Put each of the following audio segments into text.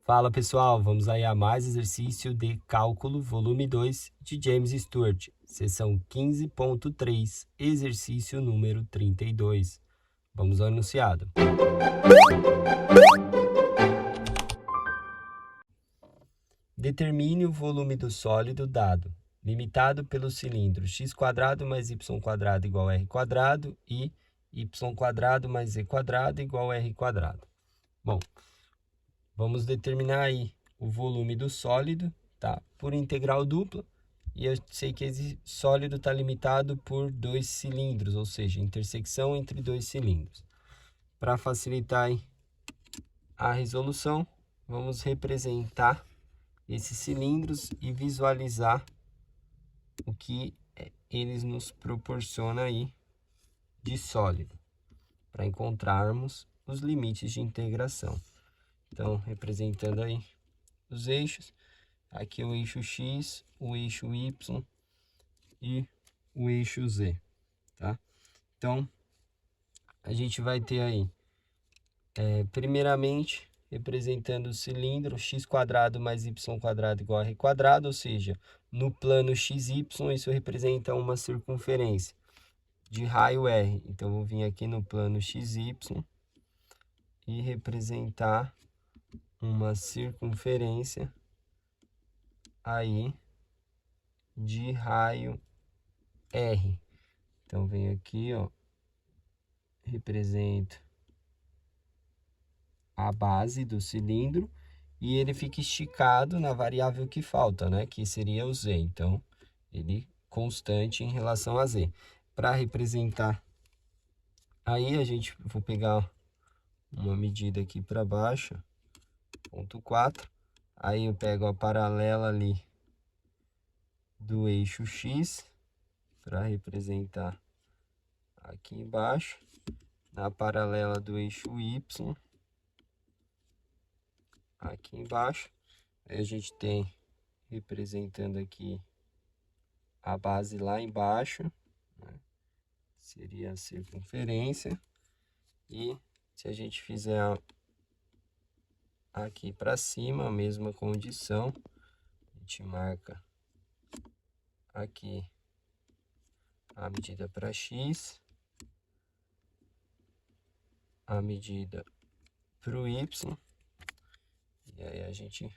Fala pessoal, vamos aí a mais exercício de cálculo volume 2 de James Stewart, seção 15.3, exercício número 32. Vamos ao enunciado. Determine o volume do sólido dado, limitado pelo cilindro x² mais y² igual a r² e y² mais z² igual a r². Bom, vamos determinar aí o volume do sólido, tá? Por integral dupla. E eu sei que esse sólido está limitado por dois cilindros, ou seja, intersecção entre dois cilindros. Para facilitar aí a resolução, vamos representar esses cilindros e visualizar o que eles nos proporcionam aí de sólido, para encontrarmos os limites de integração. Então, representando aí os eixos, aqui o eixo X, o eixo Y e o eixo Z, tá? Então, a gente vai ter aí, primeiramente, representando o cilindro x² mais y² igual a r², ou seja, no plano XY, isso representa uma circunferência de raio R. Então, vou vir aqui no plano XY e representar uma circunferência aí de raio R. Então, venho aqui, ó, represento a base do cilindro e ele fica esticado na variável que falta, né? Que seria o Z. Então, ele constante em relação a Z. Para representar, aí vou pegar uma medida aqui para baixo, ponto 4. Aí eu pego a paralela ali do eixo X para representar aqui embaixo, na paralela do eixo Y, aqui embaixo. Aí a gente tem representando aqui a base lá embaixo, né? Seria a circunferência. E se a gente fizer aqui para cima, a mesma condição, a gente marca aqui a medida para X, a medida para o Y, e aí a gente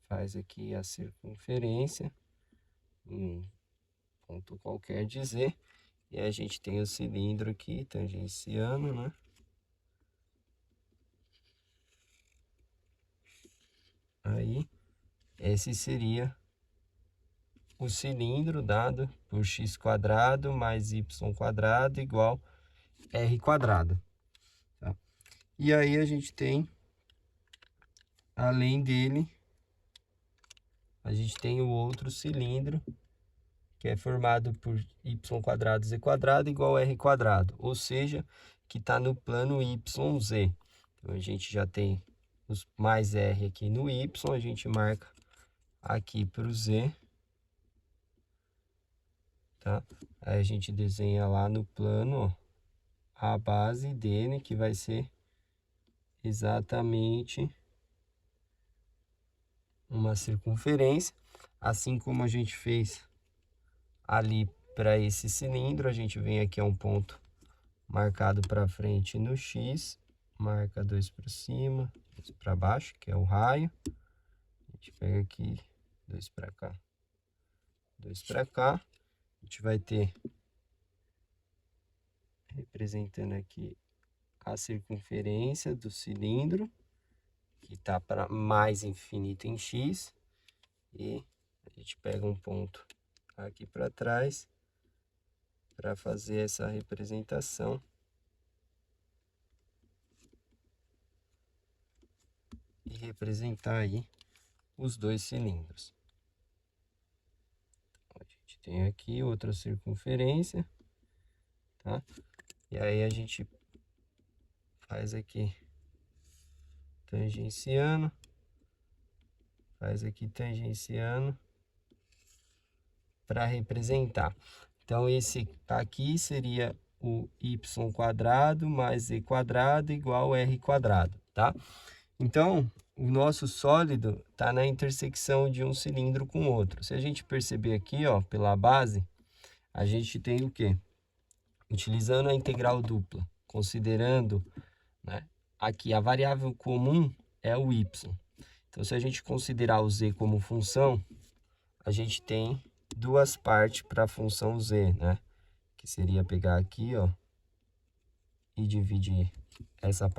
faz aqui a circunferência em um ponto qualquer de Z, e a gente tem o cilindro aqui tangenciando, né? Aí, esse seria o cilindro dado por x² mais y² igual r². Tá? E aí a gente tem, além dele, a gente tem o outro cilindro, que é formado por y² z² igual a r², ou seja, que está no plano YZ. Então, a gente já tem os mais R aqui no Y, a gente marca aqui para o Z, tá? Aí a gente desenha lá no plano, ó, a base dele, que vai ser exatamente uma circunferência, assim como a gente fez ali para esse cilindro. A gente vem aqui a um ponto marcado para frente no X, marca 2 para cima, 2 para baixo, que é o raio. A gente pega aqui 2 para cá, 2 para cá. A gente vai ter, representando aqui, a circunferência do cilindro, que está para mais infinito em X, e a gente pega um ponto aqui para trás para fazer essa representação. E representar aí os dois cilindros. Então, a gente tem aqui outra circunferência, tá? E aí a gente faz aqui tangenciando, faz aqui tangenciando para representar. Então, esse aqui seria o y² mais z² igual a r², tá? Então, o nosso sólido está na intersecção de um cilindro com outro. Se a gente perceber aqui, ó, pela base, a gente tem o quê? Utilizando a integral dupla, considerando, né, aqui a variável comum é o y. Então, se a gente considerar o z como função, a gente tem duas partes para a função z, né? Que seria pegar aqui, ó, e dividir essa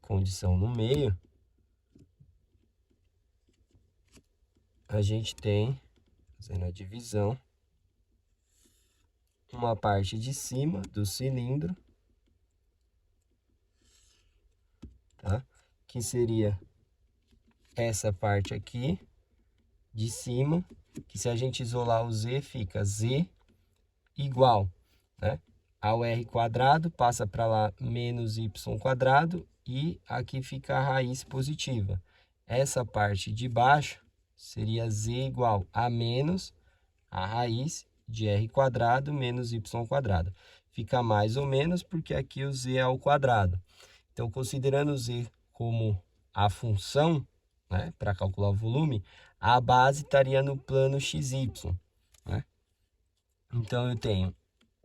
condição no meio. A gente tem, fazendo a divisão, uma parte de cima do cilindro, tá? Que seria essa parte aqui de cima, que se a gente isolar o z, fica z igual, né, ao r quadrado, passa para lá menos y quadrado, e aqui fica a raiz positiva. Essa parte de baixo seria z igual a menos a raiz de r quadrado menos y quadrado. Fica mais ou menos porque aqui o z é ao quadrado. Então, considerando o z como a função, né, para calcular o volume, a base estaria no plano xy, né? Então, eu tenho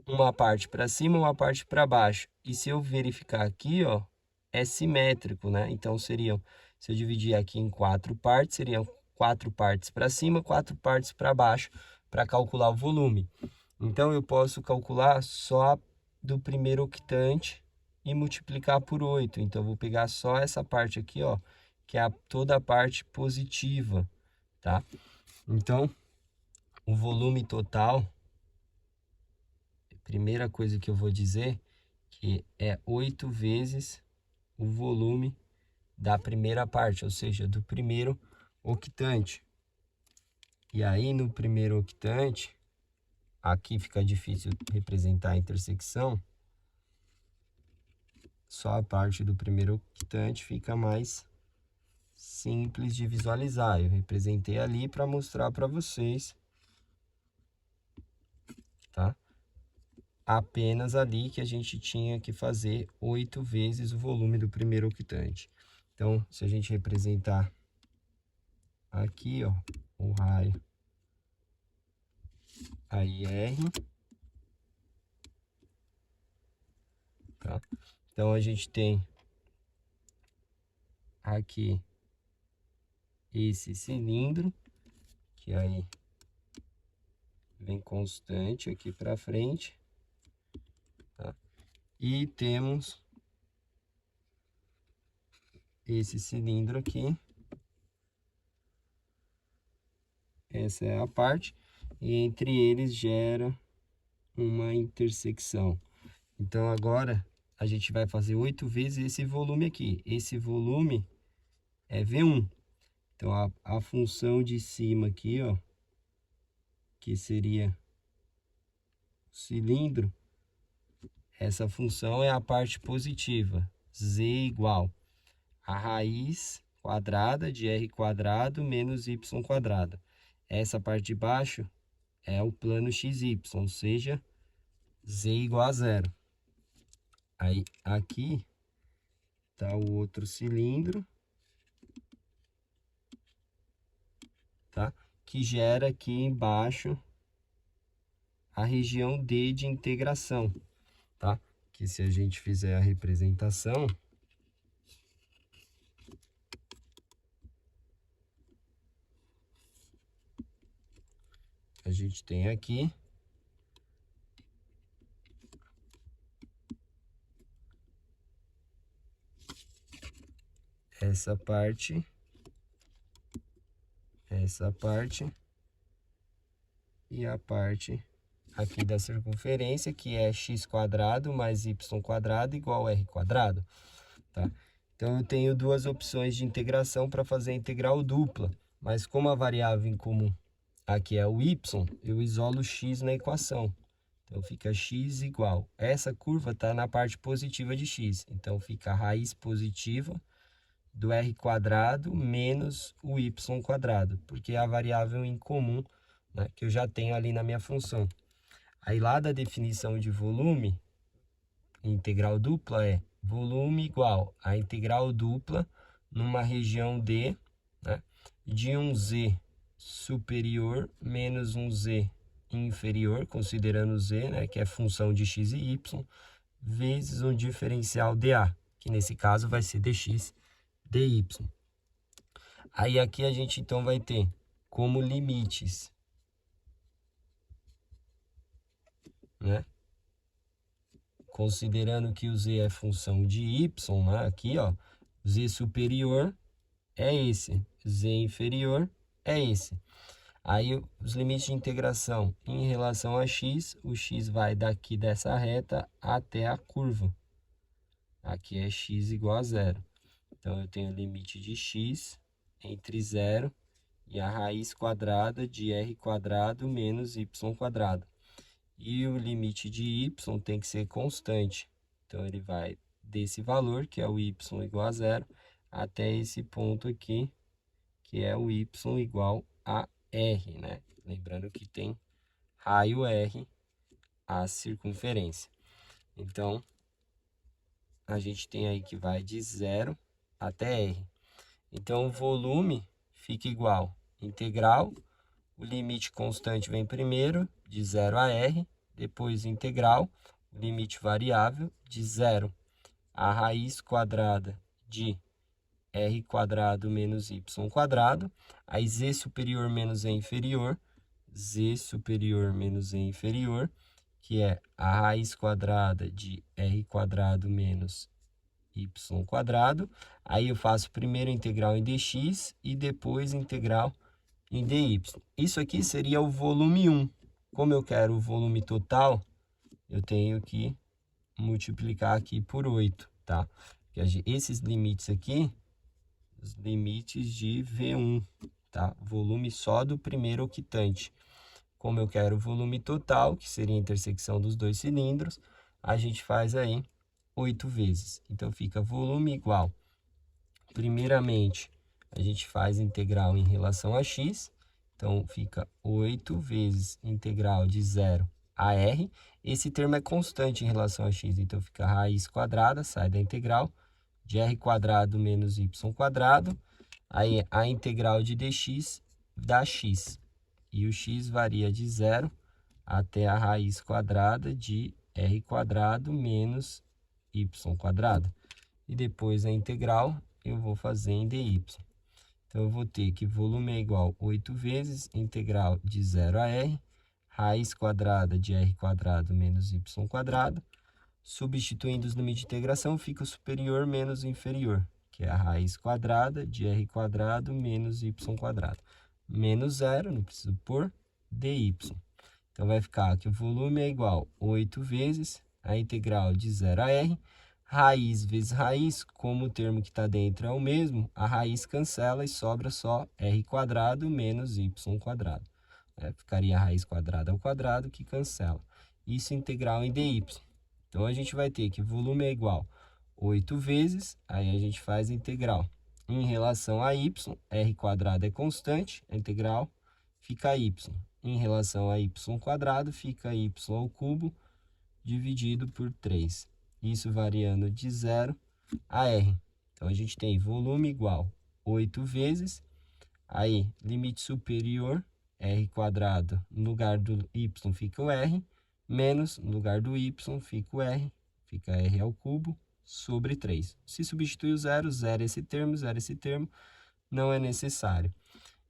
uma parte para cima, uma parte para baixo. E se eu verificar aqui, ó, é simétrico, né? Então, seriam, se eu dividir aqui em 4 partes, seriam 4 partes para cima, 4 partes para baixo, para calcular o volume. Então, eu posso calcular só do primeiro octante e multiplicar por 8. Então, eu vou pegar só essa parte aqui, ó, que é toda a parte positiva, tá? Então, o volume total, primeira coisa que eu vou dizer, que é 8 vezes o volume da primeira parte, ou seja, do primeiro octante. E aí, no primeiro octante, aqui fica difícil representar a intersecção, só a parte do primeiro octante fica mais simples de visualizar. Eu representei ali para mostrar para vocês, tá? Apenas ali que a gente tinha que fazer 8 vezes o volume do primeiro octante. Então, se a gente representar aqui, ó, o raio aí R, tá? Então, a gente tem aqui esse cilindro, que aí vem constante aqui para frente, tá? E temos esse cilindro aqui, essa é a parte, e entre eles gera uma intersecção. Então, agora a gente vai fazer 8 vezes esse volume aqui. Esse volume é V1. Então, a função de cima aqui, ó, que seria o cilindro, essa função é a parte positiva, z igual a raiz quadrada de r quadrado menos y quadrado. Essa parte de baixo é o plano xy, ou seja, z igual a zero. Aí, aqui está o outro cilindro, tá? Que gera aqui embaixo a região D de integração, tá? Que se a gente fizer a representação, a gente tem aqui essa parte e a parte aqui da circunferência, que é x quadrado mais y quadrado igual a r quadrado, tá? Então, eu tenho duas opções de integração para fazer a integral dupla, mas como a variável em comum aqui é o y, eu isolo o x na equação. Então, fica x igual. Essa curva está na parte positiva de x, então fica a raiz positiva do r quadrado menos o y quadrado, porque é a variável em comum, né, que eu já tenho ali na minha função. Aí lá da definição de volume, integral dupla é volume igual a integral dupla numa região D, né, de um Z superior menos um Z inferior, considerando Z, né, que é função de x e y, vezes um diferencial dA, que nesse caso vai ser dx dy. Aí aqui a gente então vai ter como limites, né, considerando que o z é função de y, né, aqui, ó, z superior é esse, z inferior é esse. Aí os limites de integração em relação a x, o x vai daqui dessa reta até a curva. Aqui é x igual a zero. Então eu tenho o limite de x entre 0 e a raiz quadrada de r quadrado menos y quadrado. E o limite de y tem que ser constante. Então ele vai desse valor, que é o y igual a zero, até esse ponto aqui, que é o y igual a r, né? Lembrando que tem raio r a circunferência. Então, a gente tem aí que vai de 0 até r. Então, o volume fica igual integral, o limite constante vem primeiro, de 0 a r, depois integral, o limite variável, de 0 a raiz quadrada de r quadrado menos y quadrado, aí z superior menos e inferior, z superior menos e inferior, que é a raiz quadrada de r quadrado menos y quadrado. Aí eu faço primeiro integral em dx e depois integral em dy. Isso aqui seria o volume 1. Como eu quero o volume total, eu tenho que multiplicar aqui por 8, tá? Porque esses limites aqui, os limites de V1, tá? Volume só do primeiro octante. Como eu quero o volume total, que seria a intersecção dos dois cilindros, a gente faz aí 8 vezes. Então, fica volume igual. Primeiramente, a gente faz integral em relação a x. Então, fica 8 vezes integral de 0 a r. Esse termo é constante em relação a x. Então, fica raiz quadrada, sai da integral, de r quadrado menos y quadrado. Aí, a integral de dx dá x. E o x varia de 0 até a raiz quadrada de r quadrado menos y quadrado. E depois a integral eu vou fazer em dy. Então, eu vou ter que volume é igual a 8 vezes integral de 0 a r, raiz quadrada de r quadrado menos y quadrado. Substituindo os limites de integração, fica o superior menos o inferior, que é a raiz quadrada de r quadrado menos y quadrado. Menos 0, não preciso pôr, dy. Então, vai ficar que o volume é igual a 8 vezes a integral de 0 a r, raiz vezes raiz, como o termo que está dentro é o mesmo, a raiz cancela e sobra só r quadrado menos y quadrado. Ficaria a raiz quadrada ao quadrado, que cancela. Isso integral em dy. Então, a gente vai ter que o volume é igual a 8 vezes, aí a gente faz a integral. Em relação a y, r quadrado é constante, a integral fica y. Em relação a y quadrado, fica y ao cubo dividido por 3. Isso variando de 0 a r. Então, a gente tem volume igual a 8 vezes, aí limite superior, r quadrado, no lugar do y fica o r, menos, no lugar do y fica o r, fica r ao cubo, sobre 3. Se substituir o zero, zero esse termo, não é necessário.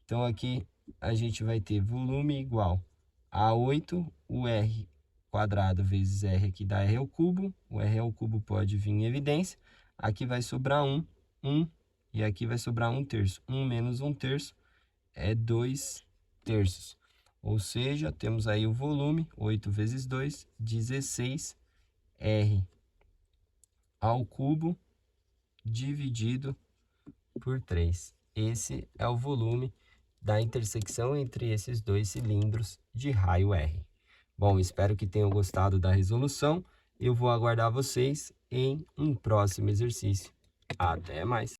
Então, aqui a gente vai ter volume igual a 8, o r quadrado vezes r aqui dá r ao cubo, o r ao cubo pode vir em evidência, aqui vai sobrar 1, e aqui vai sobrar 1/3. 1 menos 1/3 é 2/3. Ou seja, temos aí o volume, 8 vezes 2, 16 r ao cubo dividido por 3. Esse é o volume da intersecção entre esses dois cilindros de raio R. Bom, espero que tenham gostado da resolução. Eu vou aguardar vocês em um próximo exercício. Até mais!